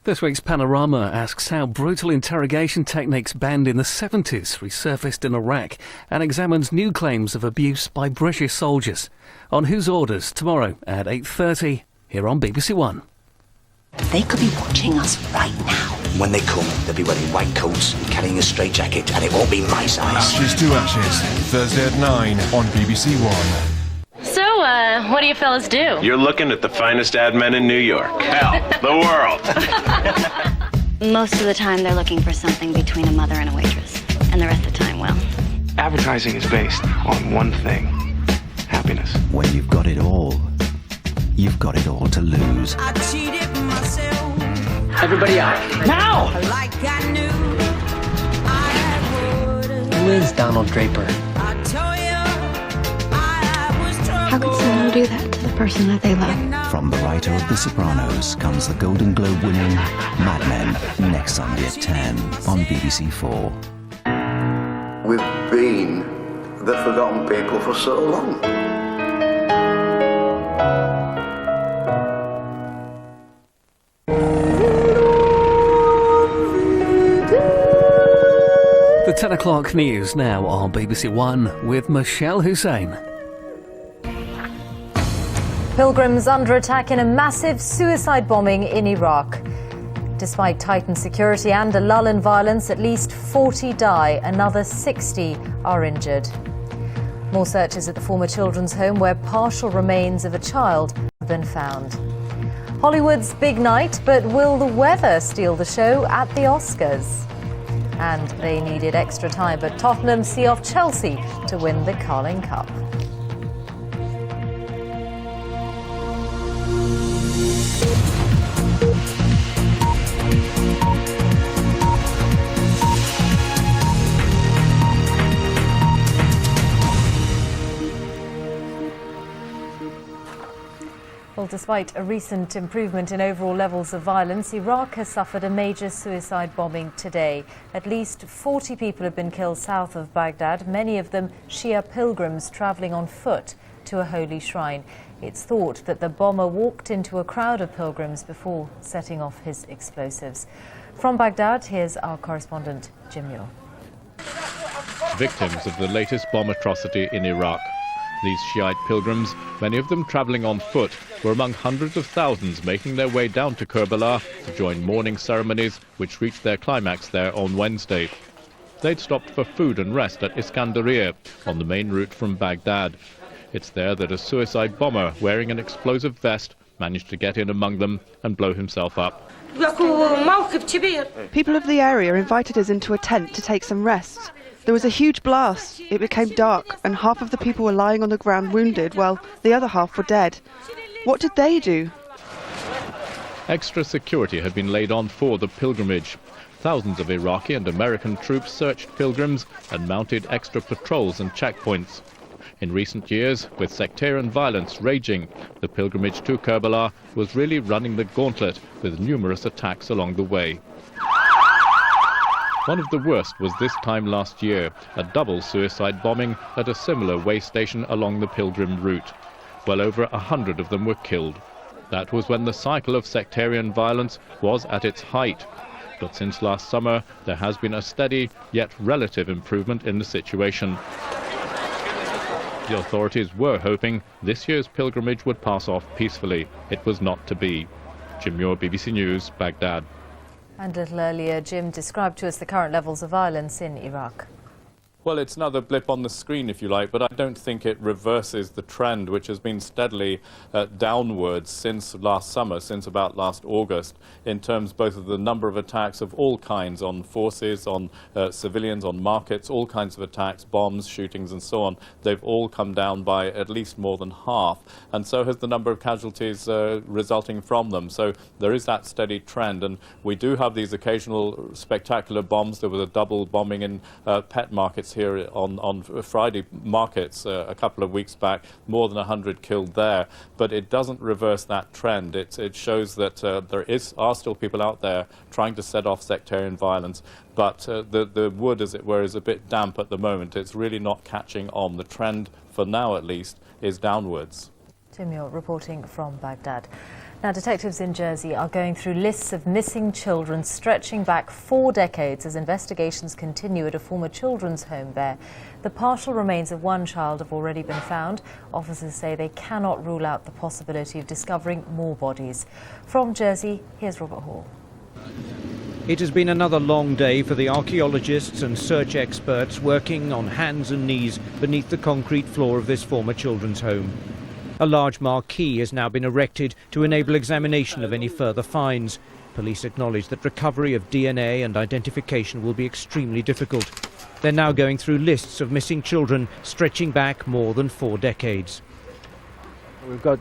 This week's Panorama asks how brutal interrogation techniques banned in the 70s resurfaced in Iraq and examines new claims of abuse by British soldiers. On Whose Orders, tomorrow at 8:30 here on BBC One. They could be watching us right now. When they come, they'll be wearing white coats and carrying a straitjacket, and it won't be my size. Ashes to Ashes, Thursday at 9 on BBC One. So, what do you fellas do? You're looking at the finest ad men in New York. Hell, the world. Most of the time they're looking for something between a mother and a waitress. And the rest of the time, well. Advertising is based on one thing: happiness. When you've got it all, you've got it all to lose. I cheated myself. Everybody out. Now! Like I knew I would. Who is Donald Draper? I told you I was trouble. How could someone do that to the person that they love? From the writer of The Sopranos comes the Golden Globe winning Mad Men, next Sunday at 10 on BBC 4. We've been the forgotten people for so long. The 10 o'clock news now on BBC One with Michelle Hussein. Pilgrims under attack in a massive suicide bombing in Iraq. Despite tightened security and a lull in violence, at least 40 die, another 60 are injured. More searches at the former children's home where partial remains of a child have been found. Hollywood's big night, but will the weather steal the show at the Oscars? And they needed extra time, but Tottenham see off Chelsea to win the Carling Cup. Well, despite a recent improvement in overall levels of violence, Iraq has suffered a major suicide bombing today. At least 40 people have been killed south of Baghdad, many of them Shia pilgrims travelling on foot to a holy shrine. It's thought that the bomber walked into a crowd of pilgrims before setting off his explosives. From Baghdad, here's our correspondent, Jim Muir. Victims of the latest bomb atrocity in Iraq. These Shiite pilgrims, many of them travelling on foot, were among hundreds of thousands making their way down to Karbala to join mourning ceremonies which reached their climax there on Wednesday. They'd stopped for food and rest at Iskandariya on the main route from Baghdad. It's there that a suicide bomber wearing an explosive vest managed to get in among them and blow himself up. People of the area invited us into a tent to take some rest. There was a huge blast. It became dark and half of the people were lying on the ground wounded while the other half were dead. What did they do? Extra security had been laid on for the pilgrimage. Thousands of Iraqi and American troops searched pilgrims and mounted extra patrols and checkpoints. In recent years, with sectarian violence raging, the pilgrimage to Karbala was really running the gauntlet with numerous attacks along the way. One of the worst was this time last year, a double suicide bombing at a similar way station along the pilgrim route. Well over 100 of them were killed. That was when the cycle of sectarian violence was at its height. But since last summer, there has been a steady, yet relative improvement in the situation. The authorities were hoping this year's pilgrimage would pass off peacefully. It was not to be. Jim Muir, BBC News, Baghdad. And a little earlier, Jim described to us the current levels of violence in Iraq. Well, it's another blip on the screen, if you like, but I don't think it reverses the trend, which has been steadily downwards since last summer, since about last August, in terms both of the number of attacks of all kinds on forces, on civilians, on markets, all kinds of attacks, bombs, shootings and so on. They've all come down by at least more than half, and so has the number of casualties resulting from them. So there is that steady trend, and we do have these occasional spectacular bombs. There was a double bombing in pet markets here on Friday markets a couple of weeks back, more than 100 killed there. But it doesn't reverse that trend. It shows that there are still people out there trying to set off sectarian violence, but the wood, as it were, is a bit damp at the moment. It's really not catching on. The trend, for now at least, is downwards. Tim Muir reporting from Baghdad. Now, detectives in Jersey are going through lists of missing children stretching back 4 decades as investigations continue at a former children's home there. The partial remains of one child have already been found. Officers say they cannot rule out the possibility of discovering more bodies. From Jersey, here's Robert Hall. It has been another long day for the archaeologists and search experts working on hands and knees beneath the concrete floor of this former children's home. A large marquee has now been erected to enable examination of any further finds. Police acknowledge that recovery of DNA and identification will be extremely difficult. They're now going through lists of missing children stretching back more than 4 decades. We've got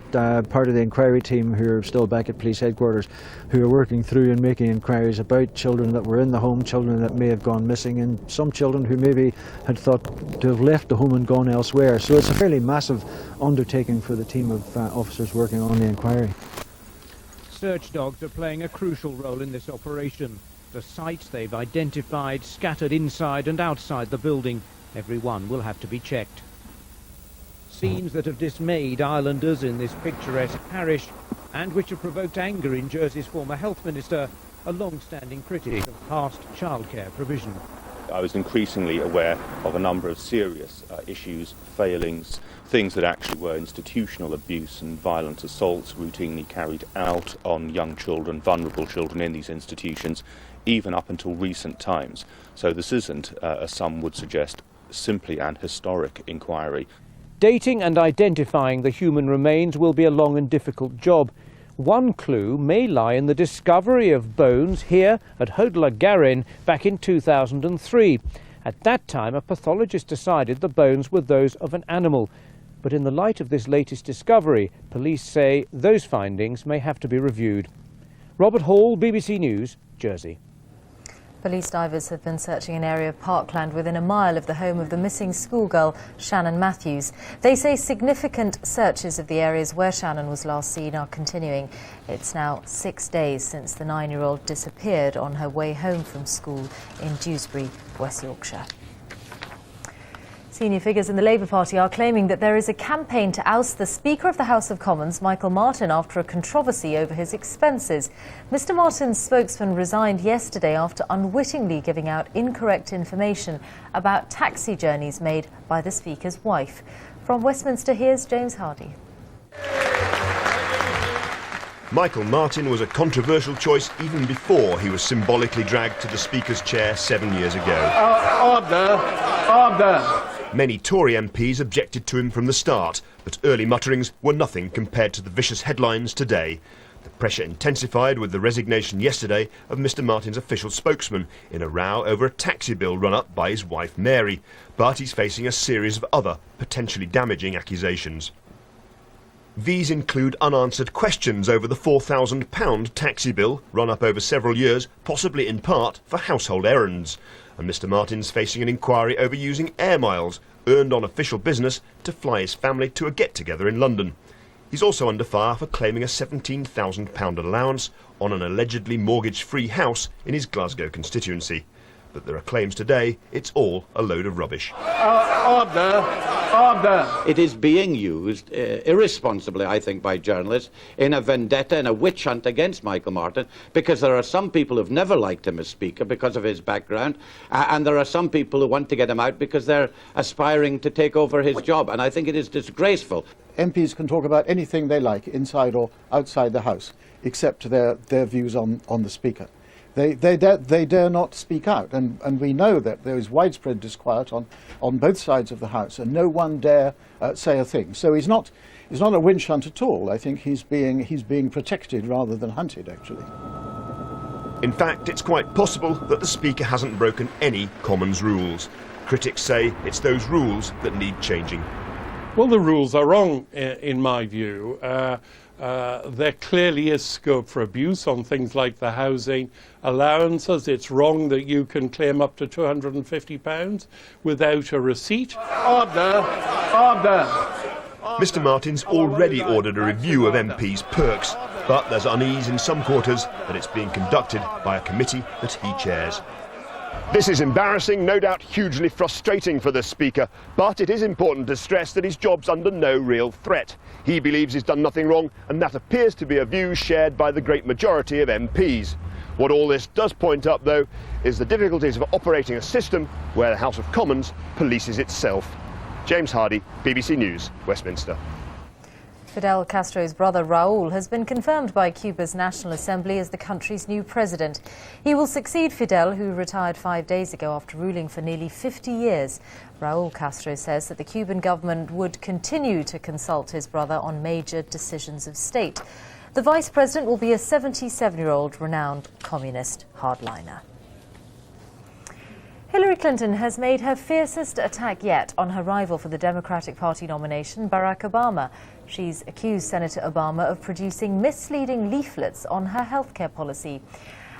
part of the inquiry team who are still back at police headquarters who are working through and making inquiries about children that were in the home, children that may have gone missing, and some children who maybe had thought to have left the home and gone elsewhere. So it's a fairly massive undertaking for the team of officers working on the inquiry. Search dogs are playing a crucial role in this operation. The sites they've identified scattered inside and outside the building. Every one will have to be checked. Scenes that have dismayed islanders in this picturesque parish and which have provoked anger in Jersey's former health minister, a long-standing critic of past childcare provision. I was increasingly aware of a number of serious issues, failings, things that actually were institutional abuse and violent assaults routinely carried out on young children, vulnerable children in these institutions, even up until recent times. So this isn't, as some would suggest, simply an historic inquiry. Dating and identifying the human remains will be a long and difficult job. One clue may lie in the discovery of bones here at Hodler Garin back in 2003. At that time, a pathologist decided the bones were those of an animal. But in the light of this latest discovery, police say those findings may have to be reviewed. Robert Hall, BBC News, Jersey. Police divers have been searching an area of parkland within a mile of the home of the missing schoolgirl, Shannon Matthews. They say significant searches of the areas where Shannon was last seen are continuing. It's now 6 days since the 9-year-old disappeared on her way home from school in Dewsbury, West Yorkshire. Senior figures in the Labour Party are claiming that there is a campaign to oust the Speaker of the House of Commons, Michael Martin, after a controversy over his expenses. Mr Martin's spokesman resigned yesterday after unwittingly giving out incorrect information about taxi journeys made by the Speaker's wife. From Westminster, here's James Hardy. Michael Martin was a controversial choice even before he was symbolically dragged to the Speaker's chair 7 years ago. Order! Many Tory MPs objected to him from the start, but early mutterings were nothing compared to the vicious headlines today. The pressure intensified with the resignation yesterday of Mr Martin's official spokesman in a row over a taxi bill run up by his wife Mary, but he's facing a series of other potentially damaging accusations. These include unanswered questions over the £4,000 taxi bill run up over several years, possibly in part for household errands. And Mr Martin's facing an inquiry over using air miles earned on official business to fly his family to a get-together in London. He's also under fire for claiming a £17,000 allowance on an allegedly mortgage-free house in his Glasgow constituency. But there are claims today it's all a load of rubbish. Order! It is being used irresponsibly, I think, by journalists in a vendetta, in a witch hunt against Michael Martin, because there are some people who've never liked him as Speaker because of his background, and there are some people who want to get him out because they're aspiring to take over his job, and I think it is disgraceful. MPs can talk about anything they like, inside or outside the House, except their views on the Speaker. They dare not speak out, and we know that there is widespread disquiet on both sides of the House, and no one dare say a thing. So he's not a witch hunt at all. I think he's being protected rather than hunted, actually. In fact, it's quite possible that the Speaker hasn't broken any Commons rules. Critics say it's those rules that need changing. Well, the rules are wrong, in my view. There clearly is scope for abuse on things like the housing allowances. It's wrong that you can claim up to £250 without a receipt. Order! Mr Martin's already ordered a review of MPs' perks, but there's unease in some quarters that it's being conducted by a committee that he chairs. This is embarrassing, no doubt hugely frustrating for the Speaker, but it is important to stress that his job's under no real threat. He believes he's done nothing wrong, and that appears to be a view shared by the great majority of MPs. What all this does point up, though, is the difficulties of operating a system where the House of Commons polices itself. James Hardy, BBC News, Westminster. Fidel Castro's brother Raul has been confirmed by Cuba's National Assembly as the country's new president. He will succeed Fidel, who retired 5 days ago after ruling for nearly 50 years. Raul Castro says that the Cuban government would continue to consult his brother on major decisions of state. The vice president will be a 77-year-old renowned communist hardliner. Hillary Clinton has made her fiercest attack yet on her rival for the Democratic Party nomination, Barack Obama. She's accused Senator Obama of producing misleading leaflets on her healthcare policy.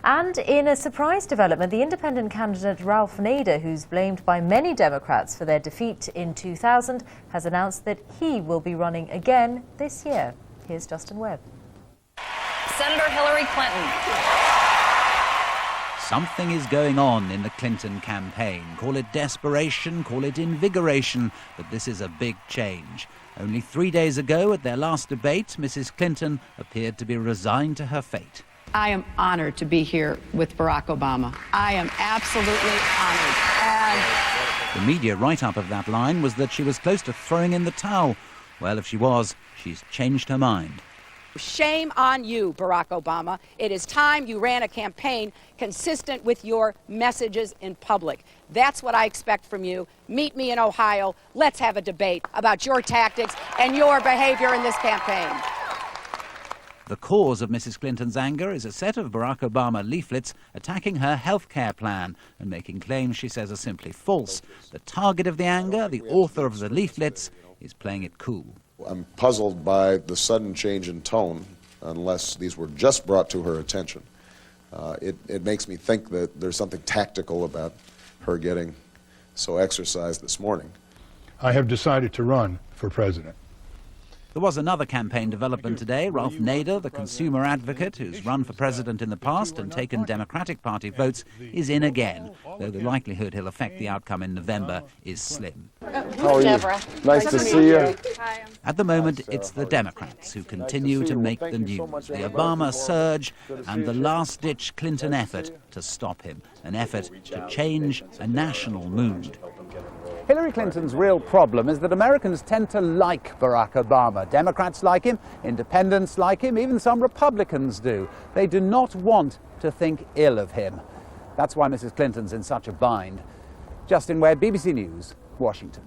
And in a surprise development, the independent candidate Ralph Nader, who's blamed by many Democrats for their defeat in 2000, has announced that he will be running again this year. Here's Justin Webb. Senator Hillary Clinton. Something is going on in the Clinton campaign. Call it desperation, call it invigoration, but this is a big change. Only 3 days ago, at their last debate, Mrs. Clinton appeared to be resigned to her fate. I am honored to be here with Barack Obama. I am absolutely honored. The media write-up of that line was that she was close to throwing in the towel. Well, if she was, she's changed her mind. Shame on you, Barack Obama. It is time you ran a campaign consistent with your messages in public. That's what I expect from you. Meet me in Ohio. Let's have a debate about your tactics and your behavior in this campaign. The cause of Mrs. Clinton's anger is a set of Barack Obama leaflets attacking her health care plan and making claims she says are simply false. The target of the anger, the author of the leaflets, is playing it cool. I'm puzzled by the sudden change in tone, unless these were just brought to her attention. It makes me think that there's something tactical about her getting so exercised this morning. I have decided to run for president. There was another campaign development today. Ralph Nader, the consumer advocate who's run for president in the past and taken Democratic Party votes, is in again, though the likelihood he'll affect the outcome in November is slim. How are you? Nice to see you. At the moment, it's the Democrats who continue to make the news. The Obama surge and the last-ditch Clinton effort to stop him, an effort to change a national mood. Hillary Clinton's real problem is that Americans tend to like Barack Obama. Democrats like him, independents like him, even some Republicans do. They do not want to think ill of him. That's why Mrs. Clinton's in such a bind. Justin Webb, BBC News, Washington.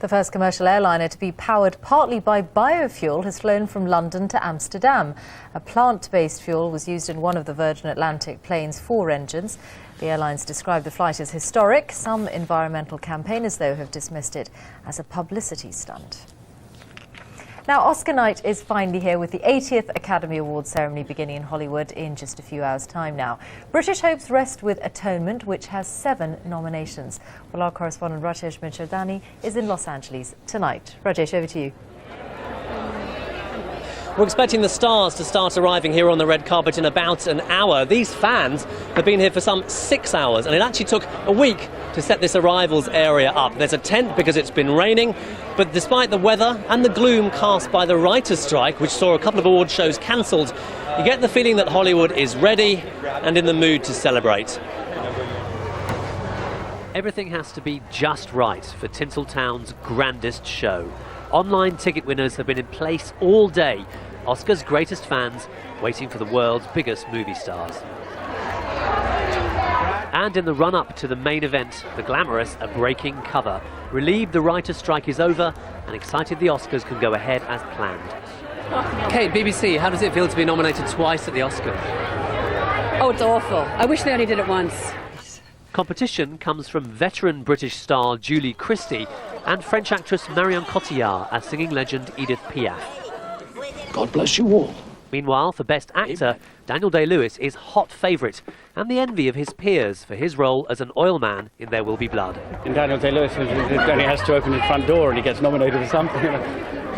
The first commercial airliner to be powered partly by biofuel has flown from London to Amsterdam. A plant-based fuel was used in one of the Virgin Atlantic plane's 4 engines. The airlines described the flight as historic. Some environmental campaigners, though, have dismissed it as a publicity stunt. Now, Oscar night is finally here, with the 80th Academy Awards ceremony beginning in Hollywood in just a few hours' time now. British hopes rest with Atonement, which has 7 nominations. Well, our correspondent Rajesh Michardani is in Los Angeles tonight. Rajesh, over to you. We're expecting the stars to start arriving here on the red carpet in about an hour. These fans have been here for some 6 hours, and it actually took a week to set this arrivals area up. There's a tent because it's been raining, but despite the weather and the gloom cast by the writers' strike, which saw a couple of award shows cancelled, you get the feeling that Hollywood is ready and in the mood to celebrate. Everything has to be just right for Tinseltown's grandest show. Online ticket winners have been in place all day. Oscar's greatest fans waiting for the world's biggest movie stars. And in the run-up to the main event, the glamorous A Breaking Cover. Relieved the writer's strike is over and excited the Oscars can go ahead as planned. Kate, BBC, how does it feel to be nominated twice at the Oscars? Oh, it's awful. I wish they only did it once. Competition comes from veteran British star Julie Christie and French actress Marion Cotillard as singing legend Edith Piaf. God bless you all. Meanwhile, for Best Actor, Daniel Day-Lewis is hot favourite and the envy of his peers for his role as an oil man in There Will Be Blood. And Daniel Day-Lewis only has to open his front door and he gets nominated for something.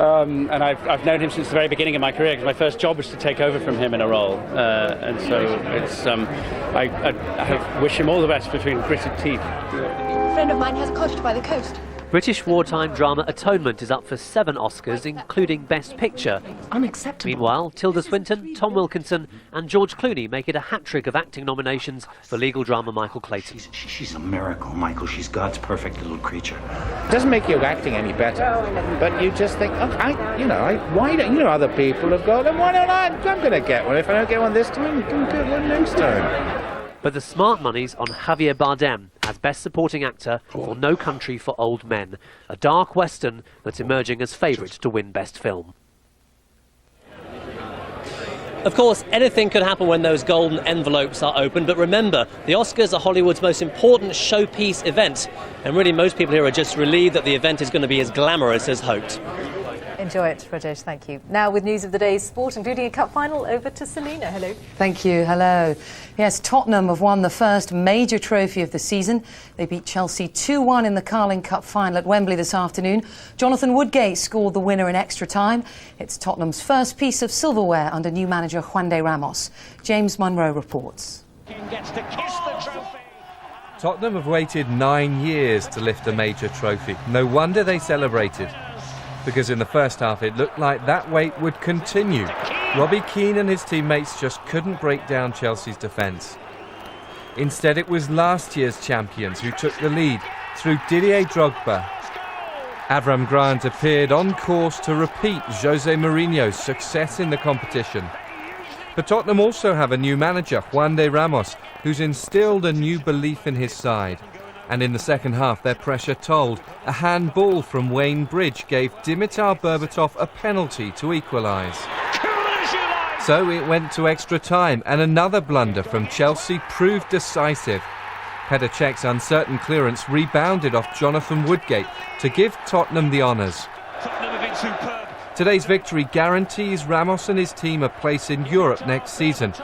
and I've known him since the very beginning of my career, because my first job was to take over from him in a role, and so it's I wish him all the best between gritted teeth. A friend of mine has a cottage by the coast. British wartime drama Atonement is up for 7 Oscars, including Best Picture. Unacceptable. Meanwhile, Tilda Swinton, Tom Wilkinson and George Clooney make it a hat-trick of acting nominations for legal drama Michael Clayton. She's a miracle, Michael. She's God's perfect little creature. It doesn't make your acting any better, but you just think, why don't other people have got them? Why don't I? I'm going to get one. If I don't get one this time, I'll get one next time. But the smart money's on Javier Bardem as Best Supporting Actor for No Country for Old Men, a dark western that's emerging as favourite to win Best Film. Of course, anything could happen when those golden envelopes are opened, but remember, the Oscars are Hollywood's most important showpiece event, and really most people here are just relieved that the event is going to be as glamorous as hoped. Enjoy it, Rajesh, thank you. Now with news of the day's sport, including a cup final, over to Selina. Hello. Thank you, hello. Yes, Tottenham have won the first major trophy of the season. They beat Chelsea 2-1 in the Carling Cup final at Wembley this afternoon. Jonathan Woodgate scored the winner in extra time. It's Tottenham's first piece of silverware under new manager Juan de Ramos. James Munro reports. Tottenham have waited 9 years to lift a major trophy. No wonder they celebrated, because in the first half it looked like that wait would continue. Robbie Keane and his teammates just couldn't break down Chelsea's defence. Instead, it was last year's champions who took the lead through Didier Drogba. Avram Grant appeared on course to repeat Jose Mourinho's success in the competition. But Tottenham also have a new manager, Juan de Ramos, who's instilled a new belief in his side. And in the second half, their pressure told. A handball from Wayne Bridge gave Dimitar Berbatov a penalty to equalise. So it went to extra time, and another blunder from Chelsea proved decisive. Petr Cech's uncertain clearance rebounded off Jonathan Woodgate to give Tottenham the honours. Today's victory guarantees Ramos and his team a place in Europe next season,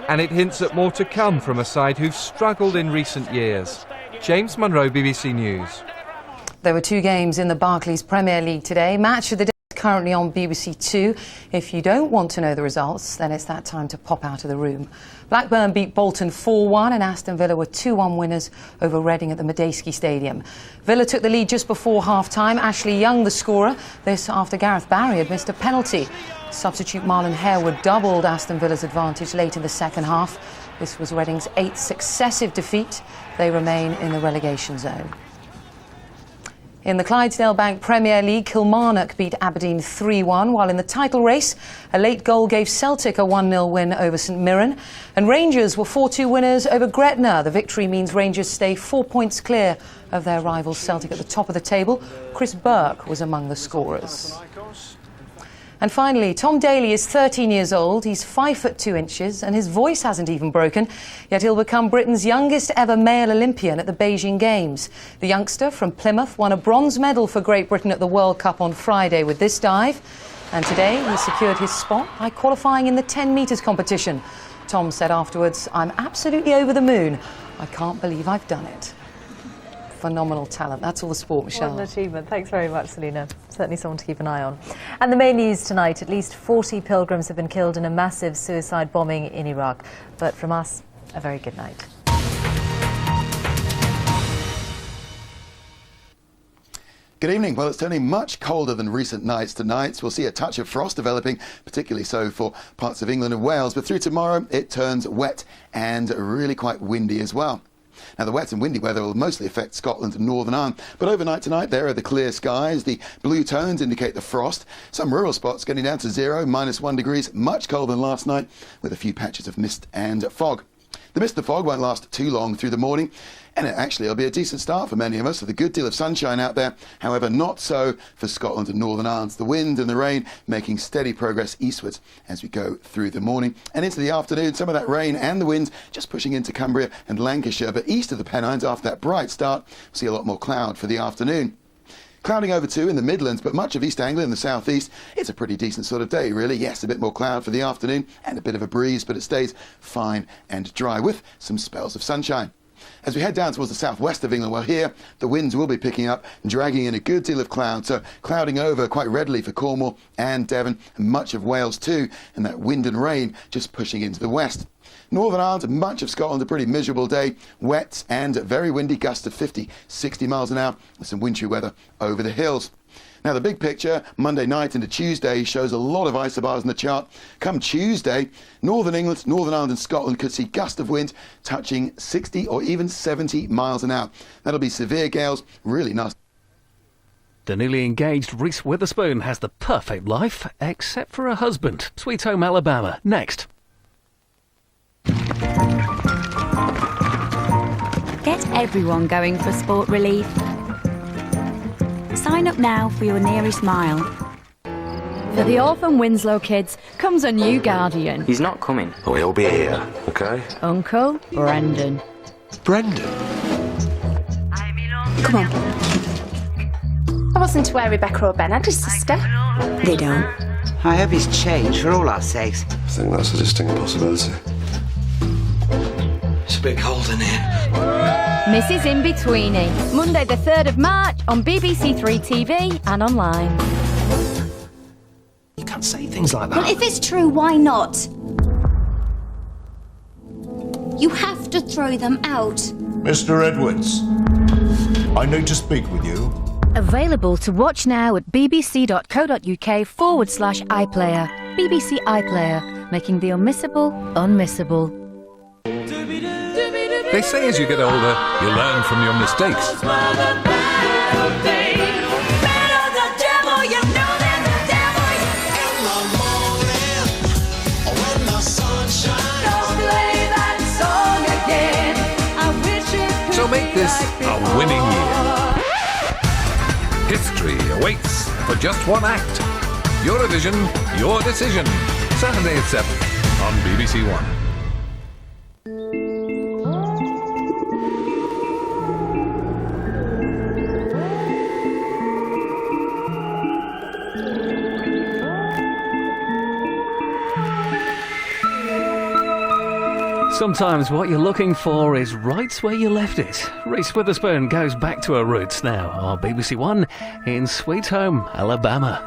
and it hints at more to come from a side who've struggled in recent years. James Munro, BBC News. There were 2 games in the Barclays Premier League today. Match of the day is currently on BBC 2. If you don't want to know the results, then it's that time to pop out of the room. Blackburn beat Bolton 4-1 and Aston Villa were 2-1 winners over Reading at the Madejski Stadium. Villa took the lead just before half-time. Ashley Young, the scorer, this after Gareth Barry had missed a penalty. Substitute Marlon Harewood doubled Aston Villa's advantage late in the second half. This was Reading's 8th successive defeat. They remain in the relegation zone. In the Clydesdale Bank Premier League, Kilmarnock beat Aberdeen 3-1, while in the title race, a late goal gave Celtic a 1-0 win over St Mirren. And Rangers were 4-2 winners over Gretna. The victory means Rangers stay 4 points clear of their rivals Celtic at the top of the table. Chris Burke was among the scorers. And finally, Tom Daley is 13 years old, he's 5 foot 2 inches, and his voice hasn't even broken, yet he'll become Britain's youngest ever male Olympian at the Beijing Games. The youngster from Plymouth won a bronze medal for Great Britain at the World Cup on Friday with this dive, and today he secured his spot by qualifying in the 10 metres competition. Tom said afterwards, "I'm absolutely over the moon. I can't believe I've done it." Phenomenal talent. That's all the sport, Michelle. What an achievement. Thanks very much, Selina. Certainly someone to keep an eye on. And the main news tonight, at least 40 pilgrims have been killed in a massive suicide bombing in Iraq. But from us, a very good night. Good evening. Well, it's turning much colder than recent nights tonight. We'll see a touch of frost developing, particularly so for parts of England and Wales. But through tomorrow, it turns wet and really quite windy as well. Now, the wet and windy weather will mostly affect Scotland and Northern Ireland, but overnight tonight there are the clear skies. The blue tones indicate the frost. Some rural spots getting down to 0, -1 degrees, much colder than last night, with a few patches of mist and fog. The mist and fog won't last too long through the morning, and it'll be a decent start for many of us with a good deal of sunshine out there. However, not so for Scotland and Northern Ireland. The wind and the rain making steady progress eastwards as we go through the morning and into the afternoon. Some of that rain and the wind just pushing into Cumbria and Lancashire, but east of the Pennines after that bright start, we'll see a lot more cloud for the afternoon. Clouding over too in the Midlands, but much of East Anglia and the South East, it's a pretty decent sort of day, really. Yes, a bit more cloud for the afternoon and a bit of a breeze, but it stays fine and dry with some spells of sunshine. As we head down towards the southwest of England, well, here the winds will be picking up and dragging in a good deal of cloud, so clouding over quite readily for Cornwall and Devon and much of Wales too, and that wind and rain just pushing into the west. Northern Ireland and much of Scotland, a pretty miserable day, wet and very windy, gusts of 50, 60 miles an hour, with some wintry weather over the hills. Now, the big picture, Monday night into Tuesday, shows a lot of isobars in the chart. Come Tuesday, Northern England, Northern Ireland and Scotland could see gusts of wind touching 60 or even 70 miles an hour. That'll be severe gales, really nasty. The newly engaged Reese Witherspoon has the perfect life, except for her husband. Sweet Home Alabama, next. Get everyone going for sport relief. Sign up now for your nearest mile. For the Orphan Winslow kids comes a new guardian. He's not coming. Oh, he'll be here, okay? Uncle Brendan. Brendan? Come on. I wasn't aware Rebecca or Ben had a sister. They don't. I hope he's changed for all our sakes. I think that's a distinct possibility. It's a bit cold in here. Mrs. Inbetweenie, Monday the 3rd of March on BBC Three TV and online. You can't say things like that. Well, if it's true, why not? You have to throw them out. Mr. Edwards, I need to speak with you. Available to watch now at bbc.co.uk/iPlayer. BBC iPlayer, making the unmissable unmissable. They say as you get older, you learn from your mistakes. So make this a winning year. History awaits for just one act. Eurovision, your decision. Saturday at 7 on BBC One. Sometimes what you're looking for is right where you left it. Reese Witherspoon goes back to her roots now on BBC One in Sweet Home, Alabama.